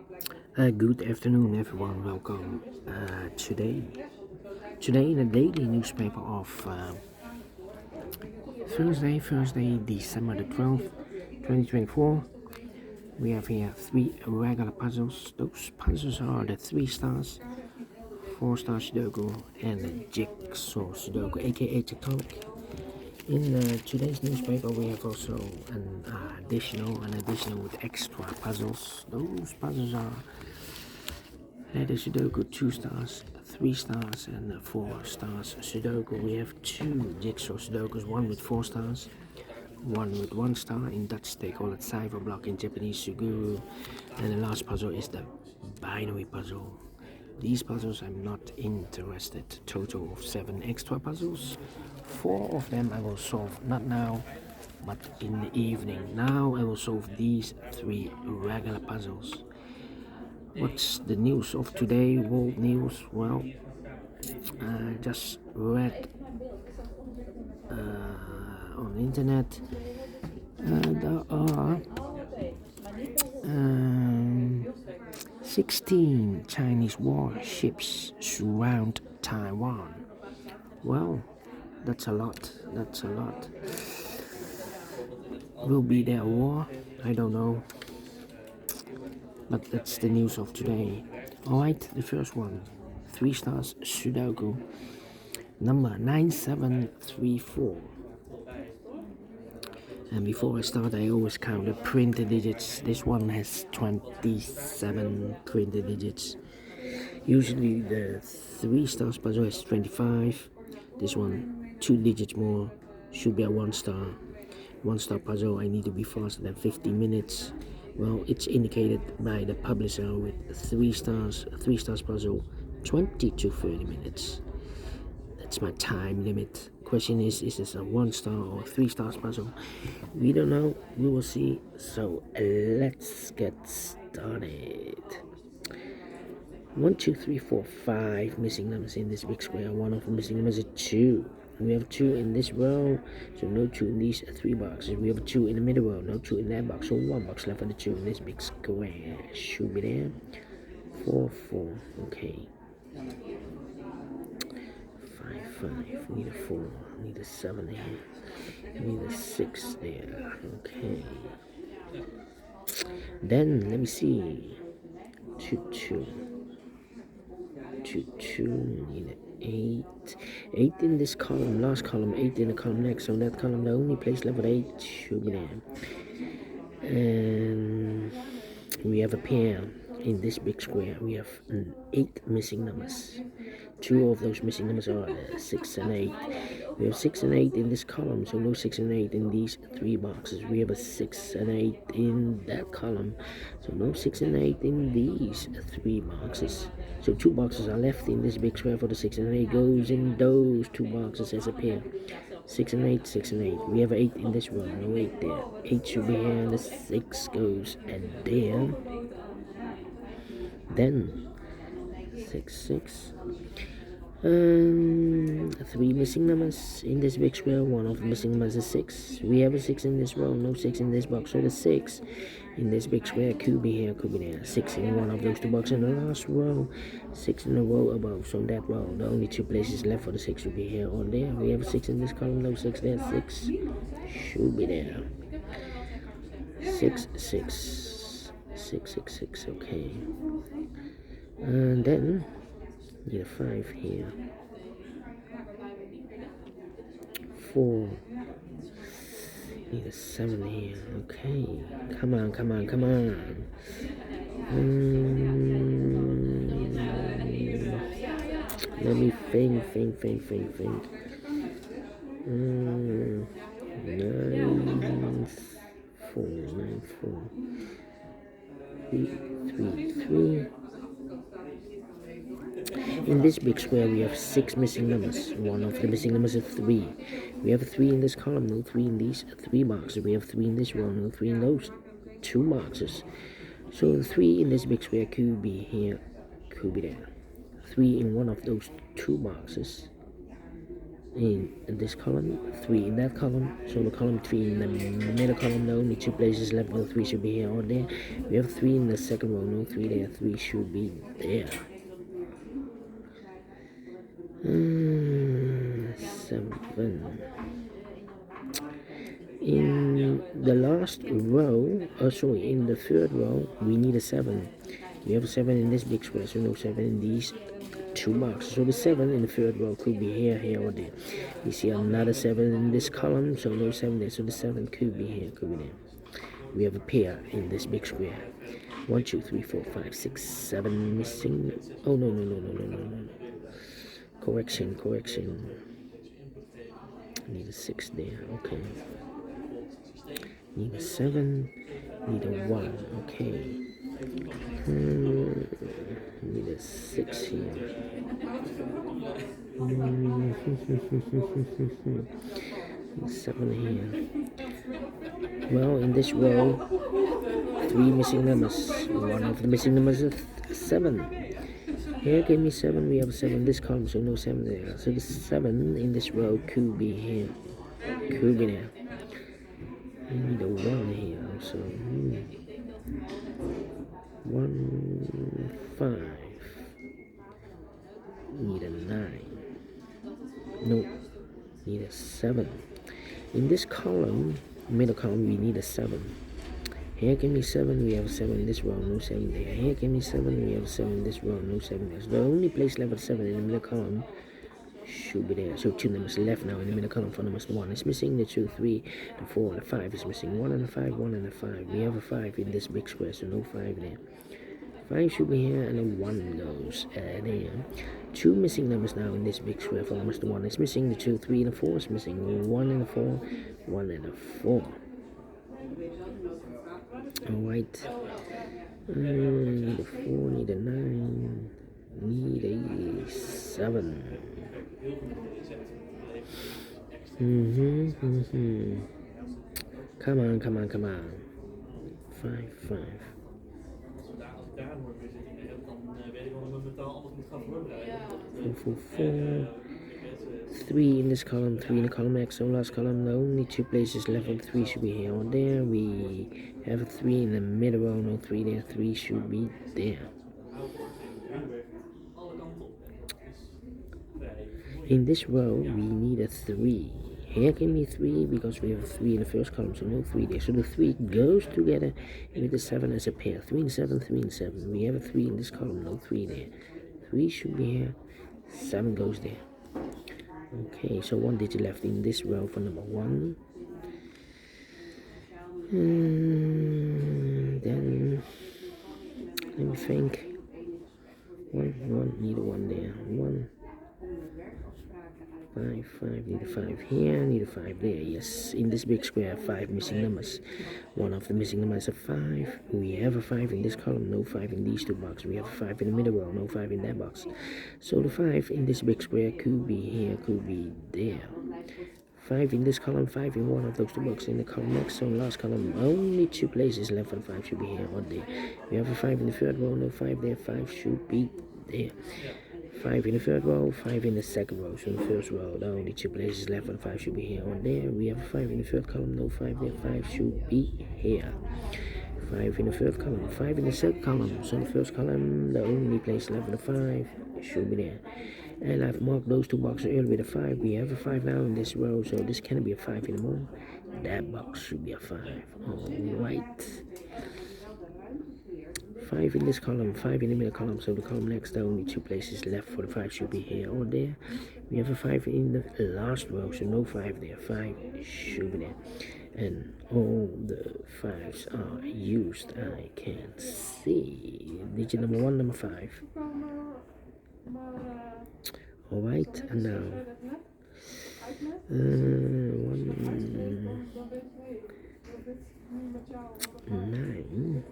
Good afternoon, everyone. Welcome. Today in the daily newspaper of Thursday, December the 12th, 2024, we have here three regular puzzles. Those puzzles are the 3 stars, 4 star Sudoku, and the Jigsaw Sudoku, aka TikTok. In today's newspaper, we have also an additional with extra puzzles. Those puzzles are the Sudoku 2 stars, 3 stars, and 4 stars Sudoku. We have two Jigsaw Sudokus, one with 4 stars, one with 1 star. In Dutch, they call it cipher block, in Japanese, Suguru. And the last puzzle is the binary puzzle. These puzzles I'm not interested. Total of 7 extra puzzles. 4 of them I will solve not now, but in the evening. Now I will solve these 3 regular puzzles. What's the news of today? World news? Well, I just read on the internet there are 16 Chinese warships surround Taiwan. Well, that's a lot. Will be there a war? I don't know. But that's the news of today. Alright, the first one. 3 stars Sudoku. Number 9734. And before I start, I always count the printed digits. This one has 27 printed digits. Usually the 3 stars puzzle has 25. This one 2 digits more. Should be a 1 star. 1 star puzzle, I need to be faster than 50 minutes. Well, it's indicated by the publisher with 3 stars, 3 stars puzzle, 20 to 30 minutes. That's my time limit. Question is this a 1 star or 3 stars puzzle? We don't know, we will see. So let's get started. 1, 2, 3, 4, 5 missing numbers in this big square. One of the missing numbers is 2. We have 2 in this row, so no 2 in these 3 boxes. We have 2 in the middle row, no 2 in that box, so 1 box left for the 2 in this big square. Should be there. 4, 4, okay. 5, 5, need a 4, need a 7 here, need a 6 there, okay. Then, let me see. 2, 2. 2, 2, need an 8. 8 in this column, last column, 8 in the column next. So that column, the only place left with 8 should be there. And we have a pair in this big square. We have 8 missing numbers. 2 of those missing numbers are 6 and 8. We have 6 and 8 in this column, so no 6 and 8 in these 3 boxes. We have a 6 and 8 in that column, so no 6 and 8 in these 3 boxes. So 2 boxes are left in this big square for the 6 and 8 goes in those 2 boxes as a pair. 6 and 8, 6 and 8. We have 8 in this row, no 8 there. 8 should be here, and the 6 goes and there. Then 6, 6. 3 missing numbers in this big square. One of the missing numbers is 6. We have a 6 in this row, no 6 in this box. So the 6 in this big square could be here, could be there. 6 in one of those 2 boxes in the last row. 6 in the row above. So that row, the only 2 places left for the 6 would be here or there. We have a 6 in this column, no 6 there. 6 should be there. 6, 6. 6, 6, 6, okay. And then need a 5 here. 4. Need a 7 here. Okay. Come on. Let me think. 9, 4. 3. In this big square, we have 6 missing numbers. One of the missing numbers is 3. We have a 3 in this column, no 3 in these 3 boxes. We have 3 in this row, no 3 in those 2 boxes. So the 3 in this big square could be here, could be there. 3 in one of those 2 boxes. in this column, 3 in that column. So the column 3 in the middle column, the only 2 places left, no 3 should be here or there. We have 3 in the second row, no 3 there, 3 should be there. 7. In the last row, sorry, in the third row, we need a 7. We have a 7 in this big square, so no 7 in these 2 boxes. So the 7 in the third row could be here, here, or there. You see another 7 in this column, so no 7 there. So the 7 could be here, could be there. We have a pair in this big square. 1, 2, 3, 4, 5, 6, 7 missing. Oh, no. Correction. Need a 6 there, okay. Need a 7, need a 1, okay. Need a 6 here. 7 here. Well, in this row, 3 missing numbers. One of the missing numbers is 7. Here, give me 7. We have 7 in this column, so no 7 there. So the 7 in this row could be here, could be there. I need a 1 here also. 1, 5. Need a 9. No, need a 7. In this column, middle column, we need a 7. Here, give me 7, we have a 7 in this row, no 7 there. Here, give me 7, we have a 7 in this row, no 7 there. So the only place left with 7 in the middle column should be there. So 2 numbers left now in the middle column. 4 numbers, 1 is missing, the 2, 3, the 4, and the 5 is missing. 1 and a 5, 1 and a 5. We have a 5 in this big square, so no 5 there. 5 should be here, and a 1 goes there. 2 missing numbers now in this big square. 4 numbers, the 1 is missing, the 2, 3, and the 4 is missing. 1 and a 4, 1 and a 4. Alright. Need a 4, need a 9, need a 7. Come on. 5, 5. Four, 3 in this column, 3 in the column X, so last column, the only 2 places left with 3 should be here or there. We have a 3 in the middle row, no 3 there, 3 should be there. In this row, we need a 3. Here can be 3 because we have a 3 in the first column, so no 3 there. So the 3 goes together with the 7 as a pair. 3 and 7, 3 and 7. We have a 3 in this column, no 3 there. 3 should be here, 7 goes there. Okay, so 1 digit left in this row for number 1. Then, let me think. 1, need a 1 there. 1. 5, need a 5 here, need a 5 there. Yes, in this big square, 5 missing numbers. One of the missing numbers is a 5. We have a 5 in this column, no 5 in these 2 boxes. We have a 5 in the middle row, no 5 in that box. So the 5 in this big square could be here, could be there. 5 in this column, 5 in one of those 2 boxes in the column next. So last column, only 2 places left for the 5 should be here or there. We have a 5 in the third row, no 5 there, 5 should be there. 5 in the third row, 5 in the second row. So in the first row, the only 2 places left for the 5 should be here or there. We have a 5 in the third column, no 5 there, 5 should be here. 5 in the third column, 5 in the second column. So in the first column, the only place left for the 5 should be there. And I've marked those 2 boxes earlier with a 5. We have a 5 now in this row, so this can't be a 5 anymore. That box should be a 5. Alright. 5 in this column, 5 in the middle column, so the column next, the only 2 places left for the 5 should be here or there. We have a 5 in the last row, so no 5 there, 5 should be there. And all the 5s are used, I can see. Digit number 1, number 5. Alright, and now 1, 9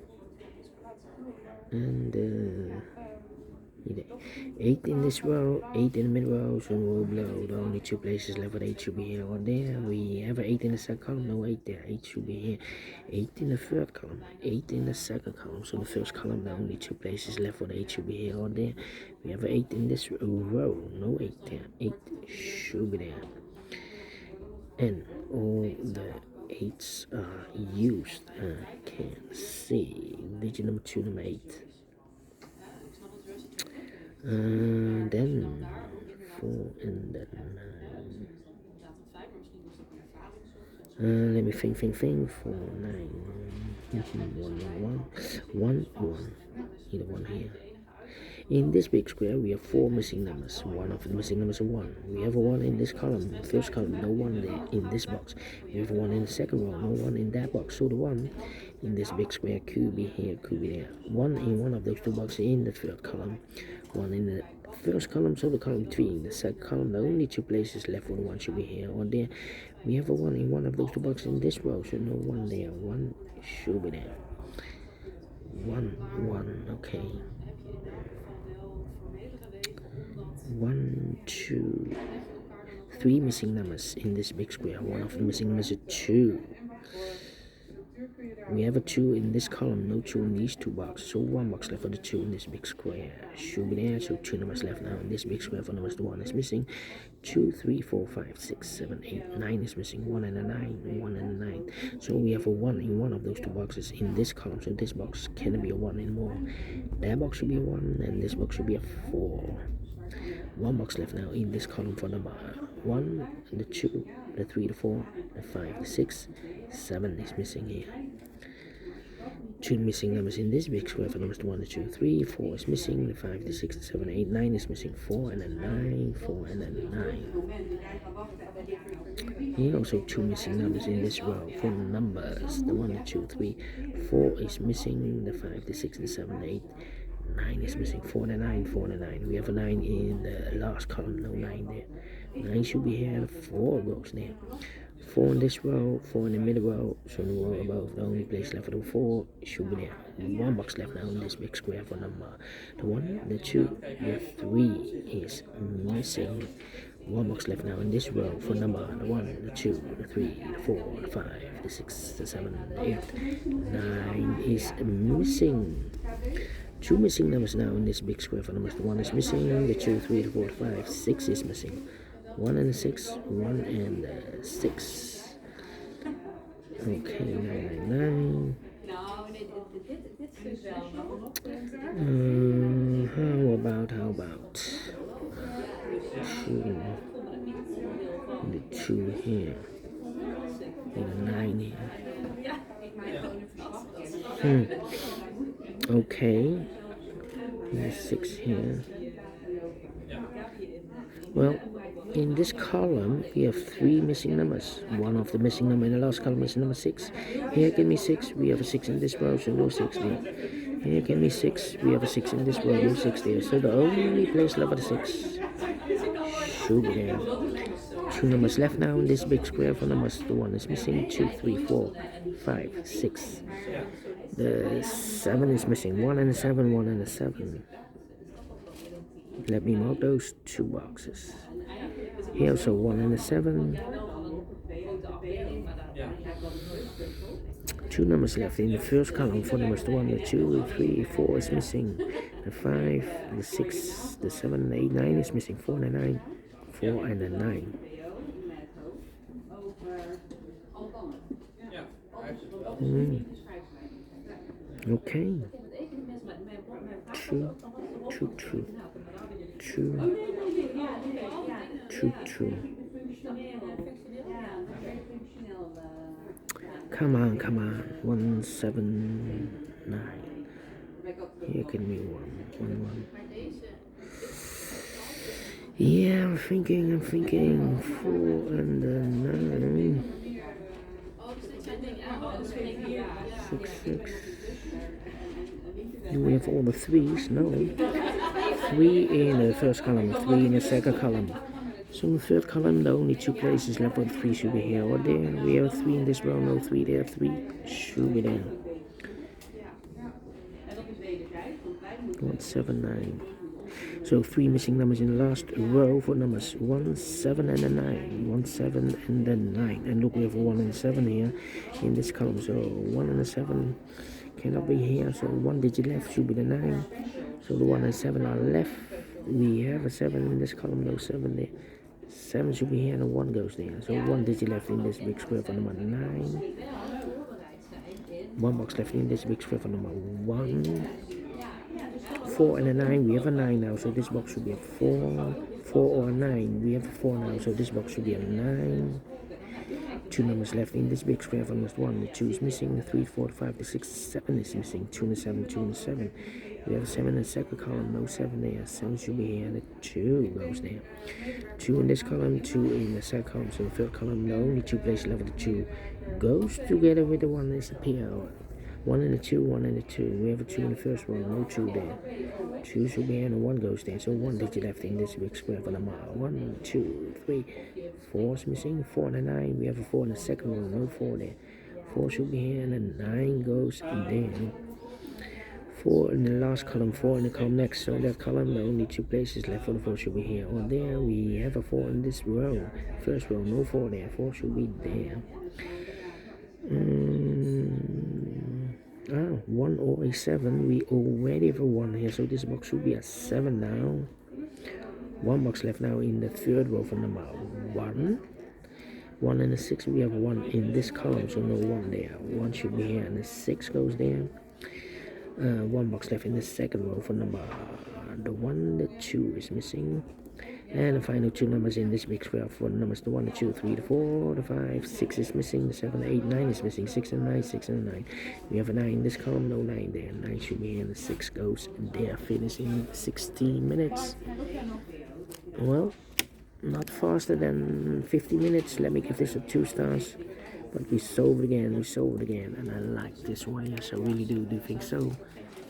and 8 in this row, 8 in the middle row, so row below. The only two places left with 8 should be here or there. We have 8 in the second column, no 8 there. 8 should be here. 8 in the third column, 8 in the second column. So the first column, the only two places left with 8 should be here or there. We have 8 in this row, no 8 there. 8 should be there. And all the 8s are used. I can see digit number 2, number 8. Then 4 and then 9. Let me think. 4, 9. 1. Either one here. In this big square, we have 4 missing numbers. One of the missing numbers is 1. We have a 1 in this column. First column, no 1 there in this box. We have a 1 in the second row, no 1 in that box. So the 1 in this big square could be here, could be there. 1 in one of those two boxes in the third column. 1 in the first column, so the column 3 in the second column. The only two places left with 1 should be here or there. We have a 1 in one of those two boxes in this row, so no 1 there. 1 should be there. 1, okay. 1, 2, 3 missing numbers in this big square. One of the missing numbers is 2. We have a 2 in this column, no 2 in these two boxes. So 1 box left for the 2 in this big square. Should be there, so 2 numbers left now in this big square. For numbers, the 1 is missing. 2, 3, 4, 5, 6, 7, 8, 9 is missing. 1 and a 9, 1 and a 9. So we have a 1 in one of those two boxes in this column. So this box can be a 1 anymore. That box should be a 1, and this box should be a 4. 1 box left now in this column for number 1, the 2, the 3, the 4, the 5, the 6, 7 is missing here. 2 missing numbers in this big square for numbers 1, the 2, 3, 4 is missing, the 5, the 6, the 7, 8, 9 is missing, 4 and then 9, 4 and then 9. Here also 2 missing numbers in this row for numbers, the 1, the 2, 3, 4 is missing, the 5, the 6, the 7, the 8, 9 is missing. 4 and a 9, 4 and a 9. We have a 9 in the last column, no 9 there. 9 should be here, 4 goes there. 4 in this row, 4 in the middle row, so the row above, the only place left for the 4 should be there. 1 box left now in this big square for number the 1, the 2, the 3 is missing. 1 box left now in this row for number the 1, the 2, the 3, the 4, the 5, the 6, the 7, the 8, 9 is missing. 2 missing numbers now in this big square for numbers. The 1 is missing, the 2, 3, the 4, the 5, 6 is missing. 1 and a 6, 1 and a 6. Okay, 9. How about 2, the 2 here, and a 9 here. Okay, there's 6 here. Well, in this column we have 3 missing numbers. One of the missing number in the last column is number 6. Here can be 6. We have a 6 in this row, so no 6 there. Here can be 6. We have a 6 in this row, no 6 there. So the only place left for the 6 should be there. 2 numbers left now in this big square for numbers. The 1 is missing. 2, 3, 4, 5, 6. The 7 is missing. 1 and a 7, 1 and a 7. Let me mark those 2 boxes. Here also 1 and a 7. 2 numbers left in the first column for numbers 1, the 2, 3, 4 is missing. The 5, the 6, the 7, 8, 9 is missing. 4 and a 9. 4 and a 9. Okay. 2, 2, 2, 2, 2, 2. Come on. 1, 7, 9. Here can be 1, 1. Yeah, I'm thinking. 4 and 9. 6, 6. Do we have all the 3s? No. 3 in the first column, 3 in the second column. So in the third column, the only 2 places left with 3 should be here or there. We have 3 in this row, no 3 there. 3 should be there. 1, 7, 9. So 3 missing numbers in the last row for numbers 1, 7, and a 9. 1, 7, and then 9. And look, we have 1 and 7 here in this column. So 1 and a 7 cannot be here. So 1 digit left should be the 9. So the 1 and 7 are left. We have a 7 in this column, no 7 there. 7 should be here and a 1 goes there. So 1 digit left in this big square for number 9. 1 box left in this big square for number 1. 4 and a 9, we have a 9 now, so this box should be a 4. 4 or a 9, we have a 4 now, so this box should be a 9. 2 numbers left in this big square for number 1. The 2 is missing, the 3, 4, 5, the 6, 7 is missing. 2 and a 7, 2 and a 7. We have a 7 in the second column, no 7 there. 7 should be here, and the 2 goes there. 2 in this column, 2 in the second column, so the third column, the only 2 places left, the 2 goes together with the 1 disappear. 1 and a 2, 1 and a 2. We have a 2 in the first row, no 2 there. 2 should be here and a 1 goes there. So 1 digit left in this big square for number 1, 2, 3, 4 is missing. 4 and a 9. We have a 4 in the second row, no 4 there. 4 should be here and a 9 goes there. 4 in the last column, 4 in the column next. So that column, the only 2 places left for the 4 should be here or there. We have a 4 in this row. First row, no 4 there. 4 should be there. 1 or a 7. We already have a 1 here, so this box should be a 7 now. 1 box left now in the third row for number 1. 1 and a 6, we have 1 in this column, so no 1 there. 1 should be here and the 6 goes there. 1 box left in the second row for number the 1, the 2 is missing. And the final 2 numbers in this big square for numbers the 1, the 2, 3, the 4, the 5, 6 is missing, the 7, 8, 9 is missing, 6 and 9, 6 and 9. We have a 9 in this column, no 9 there. 9 should be here, and the 6 goes there, finishing 16 minutes. Well, not faster than 50 minutes. Let me give this a 2 stars. But we solved again, and I like this way. Yes, I really do think so.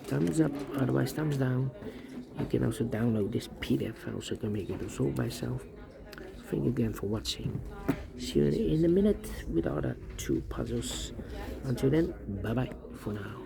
Thumbs up, otherwise thumbs down. You can also download this PDF file so you can make it solve by yourself. Thank you again for watching. See you in a minute with other 2 puzzles. Until then, bye bye for now.